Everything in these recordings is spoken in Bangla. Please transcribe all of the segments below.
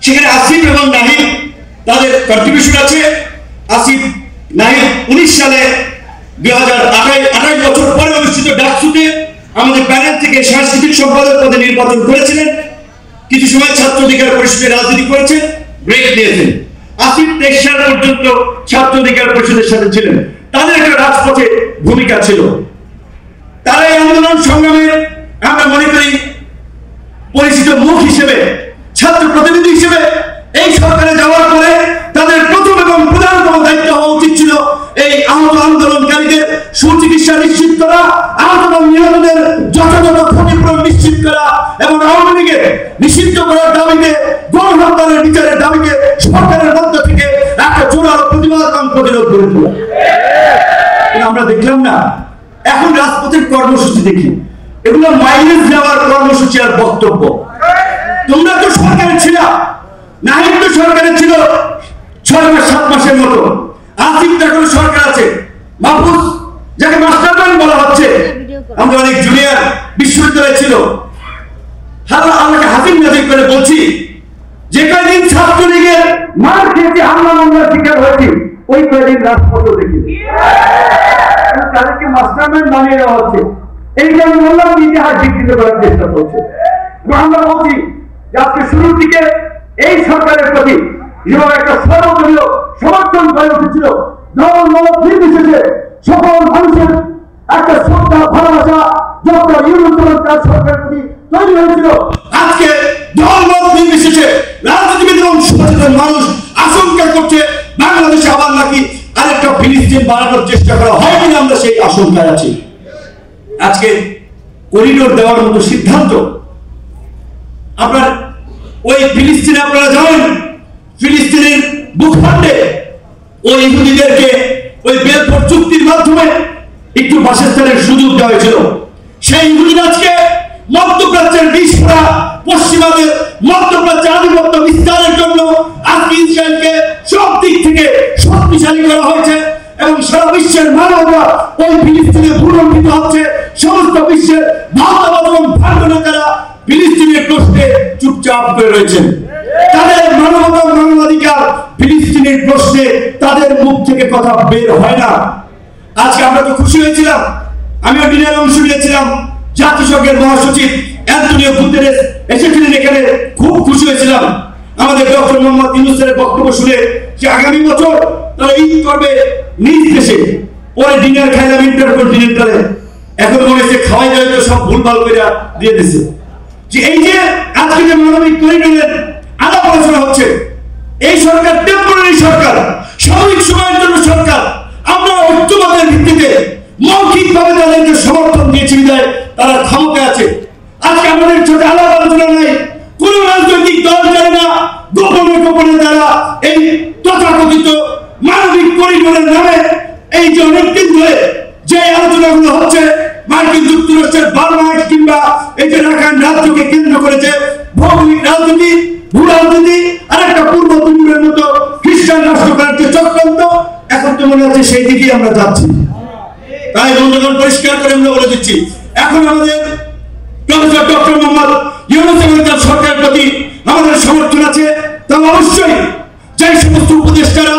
সেখানে আসিফ এবং নাহিদ তাদের কন্ট্রিবিউশন আছে। আসিফ নাহিদ 19 সালে 2028 বছর পরে অনুষ্ঠিত ডাকসুতে আমাদের প্যানেল থেকে সাংস্কৃতিক সম্পাদক পদে নির্বাচন করেছিলেন। কিছু সময় ছাত্র অধিকার পরিষদের রাজনীতি করেছেন, ব্রেক দিয়েছেন। আসিফ 23 সাল পর্যন্ত ছাত্র অধিকার পরিষদের সাথে ছিলেন। তাদের একটা রাজপথে ভূমিকা ছিল। তারা এই আন্দোলন সংগ্রামের আমরা মনে করি পরিচিত মুখ হিসেবে, ছাত্র প্রতিনিধি হিসেবে এই সরকারে যাওয়ার পরে তাদের প্রথম এবং প্রধানতম দায়িত্ব হওয়া উচিত ছিল এই আহত আন্দোলনকারীদের সুচিকিৎসা নিশ্চিত করা, আহত এবং নিহতদের যথাযথ ক্ষতিপূরণ নিশ্চিত করা এবং আওয়ামী লীগের নিষিদ্ধ করার দাবিতে, গণহত্যার বিচারের দাবিতে সরকারের মধ্য থেকে একটা জোরালো প্রতিবাদ এবং প্রতিরোধ গড়ে তোলা। আমরা দেখলাম না, এখন রাজপথের কর্মসূচি দেখি, এগুলো মাইলেজ দেওয়ার কর্মসূচি আর বক্তব্য। তোমরা তো সরকারে ছিল, নাহিদ তো সরকারে ছিল 6 মাস 7 মাসের মতো। আসিফ এখন সরকার আছে। মাহফুজ যাকে মাস্টারমাইন্ড বলা হচ্ছে, আমরা অনেক জুনিয়র বিশ্ববিদ্যালয় ছিল, আমাকে হাসিম নাজির করে বলছি যে কয়দিন ছাত্রলীগের মার খেতে হামলা মামলার শিকার হয়েছে ওই কয়দিন রাজপথ দেখি তাদেরকে মাস্টারমাইন্ড বানিয়ে দেওয়া হচ্ছে। এই যে আমি বললাম ইতিহাস বিকৃত করার চেষ্টা করছে। আমরা বলছি যে আজকে শুরুর দিকে এই সরকারের প্রতি যেভাবে একটা সর্বদলীয় সমর্থন করে উঠেছিল, দল মত নির্বিশেষে সকল মানুষের একটা শ্রদ্ধা ভালোবাসা ডক্টর ইউনূস তার সরকারের প্রতি তৈরি হয়েছিল, আজকে দল মত নির্বিশেষে রাজনীতিবিদ এবং সচেতন মানুষ আশঙ্কা করছে বাংলাদেশে আবার নাকি আরেকটা ফিলিস্তিন বানানোর চেষ্টা করা হয় কিনা, আমরা সেই আশঙ্কায় আছি। আজকে করিডোর দেওয়ার মতো সিদ্ধান্ত, আপনার ওই ফিলিস্তিনে আপনারা জানেন, ফিলিস্তিনের ভূখণ্ডে ওই ইহুদিদেরকে ওই বেলফোর চুক্তির মাধ্যমে একটু বাসস্থানের সুযোগ দেওয়া হয়েছিল। সেই ইহুদিরা আজকে মধ্যপ্রাচ্যের বিস্ফোরা পশ্চিমাদের মধ্যপ্রাচ্যের আধিপত্য বিস্তারের জন্য আজকে ইসরায়েলকে সব দিক থেকে শক্তিশালী করা হয়েছে এবং সারা বিশ্বের মানবতা ওই ফিলিস্তিনে ভূলম্বিত হচ্ছে। সমস্ত বিশ্বের ভারতবাদ এবং ভারতনেতারা ফিলিস্তিনের প্রশ্নে চুপচাপ করে রয়েছেন। তাদের মানবতা মানবাধিকার ফিলিস্তিনের প্রশ্নে তাদের মুখ থেকে কথা বের হয় না। আজকে আমরা তো খুশি হয়েছিলাম, আমিও ডিনারে অংশ নিয়েছিলাম, জাতিসংঘের মহাসচিব অ্যান্টনিও গুতেরেস এসেছিলেন এখানে, খুব খুশি হয়েছিলাম আমাদের ডক্টর মোহাম্মদ ইউনূসের বক্তব্য শুনে যে আগামী বছর তারা ঈদ করবে নিজ দেশে। পরে ডিনার খাইলাম, ইন্টারকন্টিনেন্টালে, এখন মনে হচ্ছে খাওয়াই যায় তো সব ভুলভাল করে দিয়ে দিছে। যে এই যে আজকে যে মানবিক করিডোরের আলাপ আলোচনা হচ্ছে, এই সরকার টেম্পোরারি সরকার, সাময়িক সময়ের জন্য সরকার। আমরা ঐক্যবাদের ভিত্তিতে মৌখিকভাবে তাদেরকে সমর্থন দিয়েছি বিধায় তারা ক্ষমতায় আছে। আজকে আমাদের সাথে আলাপ আলোচনা নাই, কোন রাজনৈতিক দল চায় না গোপনে গোপনে তারা এই তথাকথিত মানবিক করিডোরের নামে এই যে অনেকদিন ধরে যে আলোচনাগুলো হচ্ছে মার্কিন যুক্তরাষ্ট্রের বার্মা কিংবা এই যে রাখাইন রাজ্যকে কেন্দ্র করেছে ভৌগোলিক রাজনীতি, ভূ রাজনীতি আর একটা পূর্ব তিমুরের মতো খ্রিস্টান রাষ্ট্র করার যে চক্রান্ত, এখন তো মনে হচ্ছে সেই দিকেই আমরা যাচ্ছি। তাই বন্ধুগণ, পরিষ্কার করে আমরা বলে দিচ্ছি, এখন আমাদের প্রফেসর ডক্টর মোহাম্মদ ইউনূস এবং তার সরকারের প্রতি আমাদের সমর্থন আছে। তবে অবশ্যই যে সমস্ত উপদেষ্টারা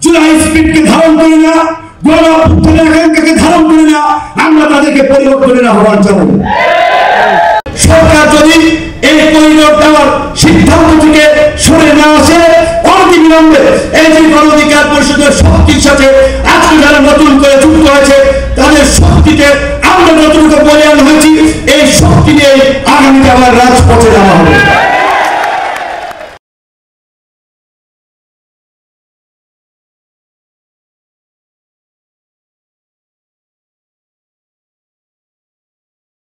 জুলাই স্পিরিটকে ধারণ করে না, গণ অভ্যুত্থানের আকাঙ্ক্ষাকে ধারণ করে না, আমরা তাদেরকে পরিবর্তনের আহ্বান জানাবো। সরকার যদি এই করিডোর দেওয়ার সিদ্ধান্ত থেকে সরে না আসে, অনতিবিলম্বে এই যে গণ অধিকার পরিষদের শক্তির সাথে আজকে যারা নতুন করে যুক্ত হয়েছে তাদের শক্তিতে আমরা নতুন করে বলিয়ান হয়েছি, এই শক্তি নিয়ে আগামীতে আবার রাজপথে যাওয়া হবে।